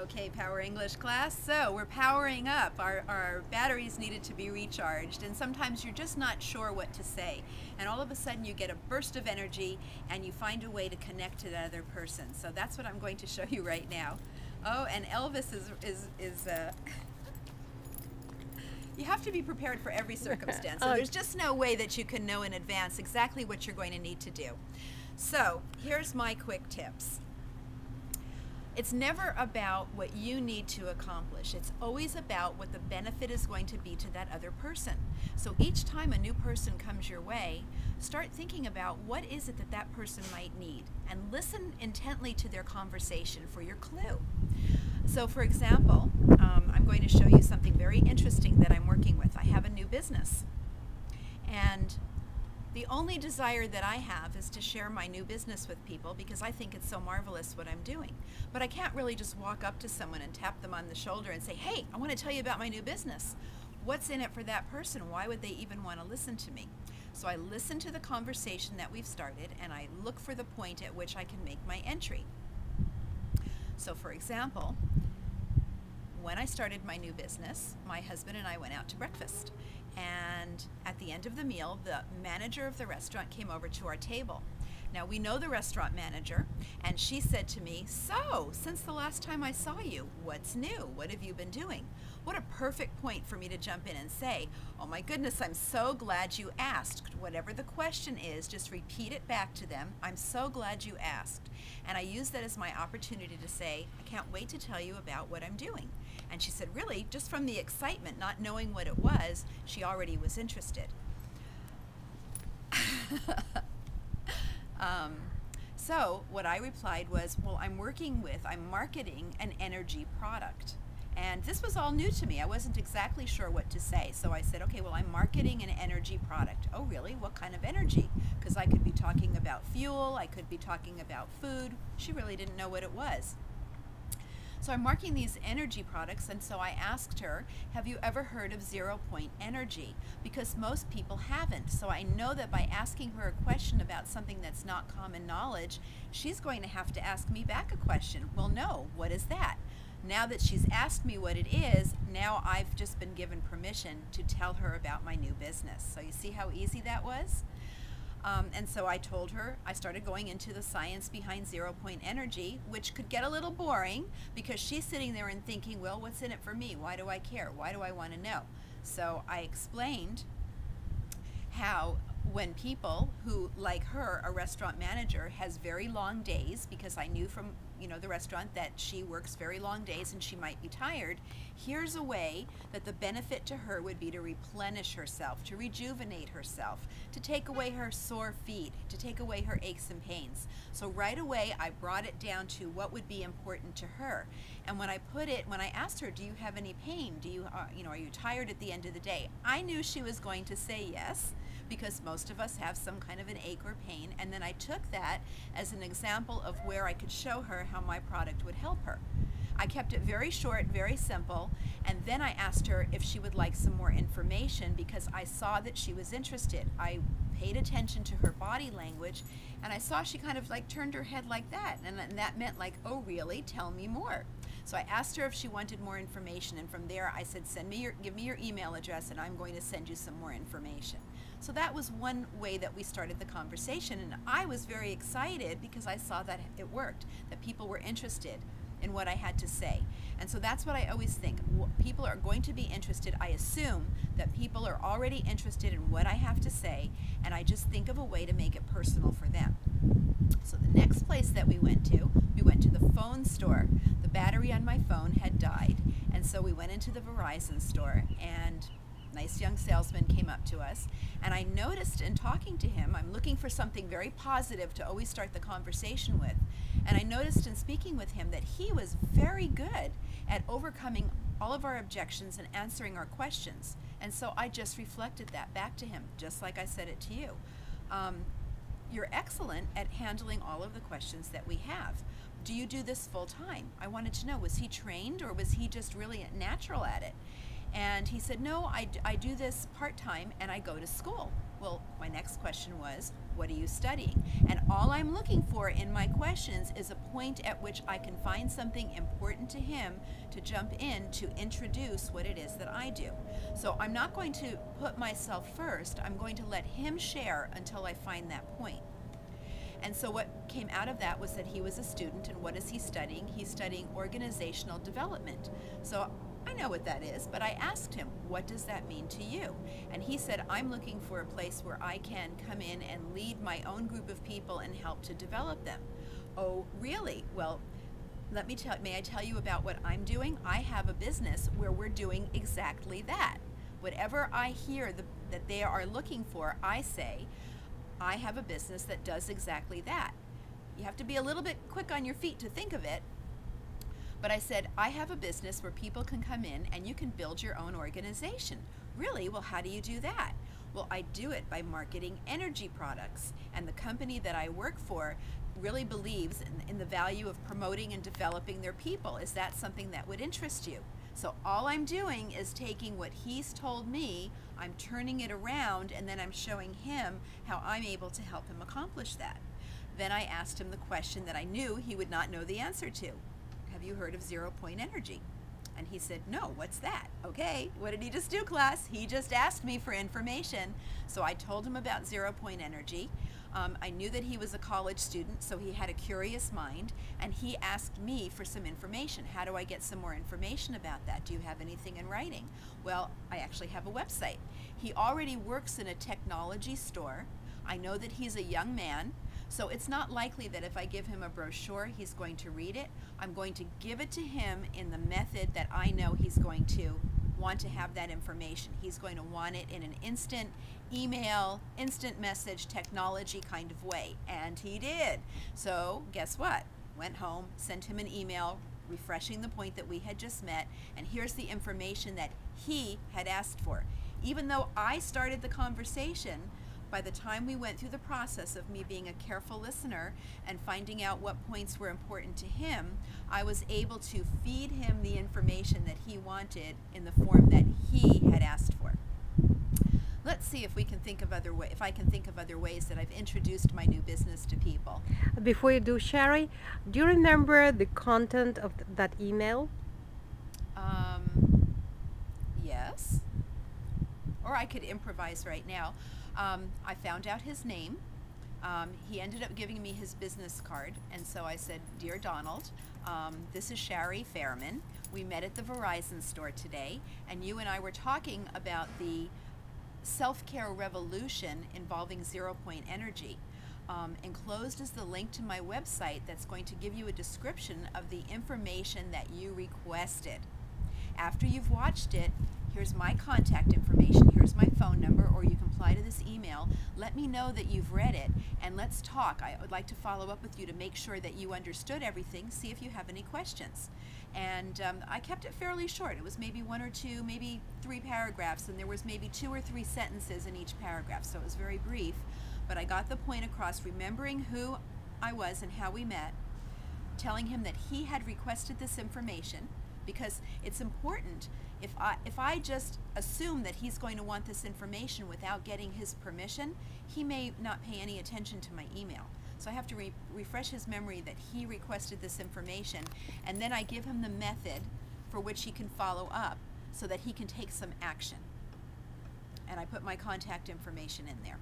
Okay, Power English class. So we're powering up. Our batteries needed to be recharged, and sometimes you're just not sure what to say. And all of a sudden you get a burst of energy and you find a way to connect to that other person. So that's what I'm going to show you right now. Oh, and Elvis is you have to be prepared for every circumstance. So there's just no way that you can know in advance exactly what you're going to need to do. So here's my quick tips. It's never about what you need to accomplish. It's always about what the benefit is going to be to that other person. So each time a new person comes your way, start thinking about what is it that that person might need, and listen intently to their conversation for your clue. So for example, I'm going to show you something very interesting that I'm working with. I have a new business, and the only desire that I have is to share my new business with people because I think it's so marvelous what I'm doing. But I can't really just walk up to someone and tap them on the shoulder and say, hey, I want to tell you about my new business. What's in it for that person? Why would they even want to listen to me? So I listen to the conversation that we've started, and I look for the point at which I can make my entry. So for example, when I started my new business, my husband and I went out to breakfast. And at the end of the meal, the manager of the restaurant came over to our table. Now, we know the restaurant manager, and she said to me, so, since the last time I saw you, what's new? What have you been doing? What a perfect point for me to jump in and say, oh my goodness, I'm so glad you asked. Whatever the question is, just repeat it back to them. I'm so glad you asked. And I use that as my opportunity to say, I can't wait to tell you about what I'm doing. And she said, really, just from the excitement, not knowing what it was, she already was interested. So what I replied was, well, I'm marketing an energy product. And this was all new to me. I wasn't exactly sure what to say. So I said, okay, well, I'm marketing an energy product. Oh, really? What kind of energy? Because I could be talking about fuel. I could be talking about food. She really didn't know what it was. So I'm marketing these energy products, and so I asked her, have you ever heard of zero-point energy? Because most people haven't. So I know that by asking her a question about something that's not common knowledge, she's going to have to ask me back a question. Well, no, what is that? Now that she's asked me what it is, now I've just been given permission to tell her about my new business. So you see how easy that was? And so I told her, I started going into the science behind zero-point energy, which could get a little boring because she's sitting there and thinking, well, what's in it for me? Why do I care? Why do I want to know? So I explained how when people who, like her, a restaurant manager, has very long days, because I knew from the restaurant that she works very long days and she might be tired, here's a way that the benefit to her would be to replenish herself, to rejuvenate herself, to take away her sore feet, to take away her aches and pains. So right away I brought it down to what would be important to her. And when I asked her, do you have any pain? Are you tired at the end of the day? I knew she was going to say yes, because most of us have some kind of an ache or pain, and then I took that as an example of where I could show her how my product would help her. I kept it very short, very simple, and then I asked her if she would like some more information because I saw that she was interested. I paid attention to her body language, and I saw she kind of like turned her head like that, and that meant like, oh really, tell me more. So I asked her if she wanted more information, and from there I said, give me your email address and I'm going to send you some more information. So that was one way that we started the conversation, and I was very excited because I saw that it worked, that people were interested in what I had to say. And so that's what I always think. People are going to be interested. I assume that people are already interested in what I have to say, and I just think of a way to make it personal for them. So the next place that we went to the phone store. The battery on my phone had died, and so we went into the Verizon store, and a nice young salesman came up to us, and I noticed in talking to him, I'm looking for something very positive to always start the conversation with, and I noticed in speaking with him that he was very good at overcoming all of our objections and answering our questions. And so I just reflected that back to him, just like I said it to you. You're excellent at handling all of the questions that we have. Do you do this full time? I wanted to know, was he trained or was he just really natural at it? And he said, no, I do this part time and I go to school. Well, my next question was, What are you studying? And all I'm looking for in my questions is a point at which I can find something important to him to jump in to introduce what it is that I do. So I'm not going to put myself first. I'm going to let him share until I find that point. And so what came out of that was that he was a student, and what is he studying? He's studying organizational development. So I know what that is, but I asked him, what does that mean to you? And he said, I'm looking for a place where I can come in and lead my own group of people and help to develop them. Oh, really? Well, may I tell you about what I'm doing? I have a business where we're doing exactly that. Whatever I hear that they are looking for, I say, I have a business that does exactly that. You have to be a little bit quick on your feet to think of it. But I said, I have a business where people can come in and you can build your own organization. Really? Well, how do you do that? Well, I do it by marketing energy products. And the company that I work for really believes in the value of promoting and developing their people. Is that something that would interest you? So all I'm doing is taking what he's told me, I'm turning it around, and then I'm showing him how I'm able to help him accomplish that. Then I asked him the question that I knew he would not know the answer to. Have you heard of 0 Point Energy? And he said, no, what's that? Okay, what did he just do, class? He just asked me for information. So I told him about 0 Point Energy. I knew that he was a college student, so he had a curious mind, and he asked me for some information. How do I get some more information about that? Do you have anything in writing? Well, I actually have a website. He already works in a technology store. I know that he's a young man, so it's not likely that if I give him a brochure, he's going to read it. I'm going to give it to him in the method that I know he's going to want to have that information. He's going to want it in an instant email, instant message, technology kind of way. And he did. So guess what? Went home, sent him an email refreshing the point that we had just met, and here's the information that he had asked for. Even though I started the conversation, by the time we went through the process of me being a careful listener and finding out what points were important to him, I was able to feed him the information that he wanted in the form that he had asked for. Let's see if we can think of if I can think of other ways that I've introduced my new business to people. Before you do, Sherry, do you remember the content of that email? Yes. Or I could improvise right now. I found out his name. He ended up giving me his business card, and so I said, Dear Donald, this is Shari Fairman. We met at the Verizon store today, and you and I were talking about the self-care revolution involving 0 Point Energy. Enclosed is the link to my website that's going to give you a description of the information that you requested. After you've watched it, here's my contact information, here's my phone number, or you can reply to this email. Let me know that you've read it, and let's talk. I would like to follow up with you to make sure that you understood everything, see if you have any questions. And I kept it fairly short. It was maybe 1 or 2, maybe 3 paragraphs, and there was maybe 2 or 3 sentences in each paragraph, so it was very brief. But I got the point across, remembering who I was and how we met, telling him that he had requested this information, because it's important. If I just assume that he's going to want this information without getting his permission, he may not pay any attention to my email. So I have to refresh his memory that he requested this information, and then I give him the method for which he can follow up so that he can take some action. And I put my contact information in there.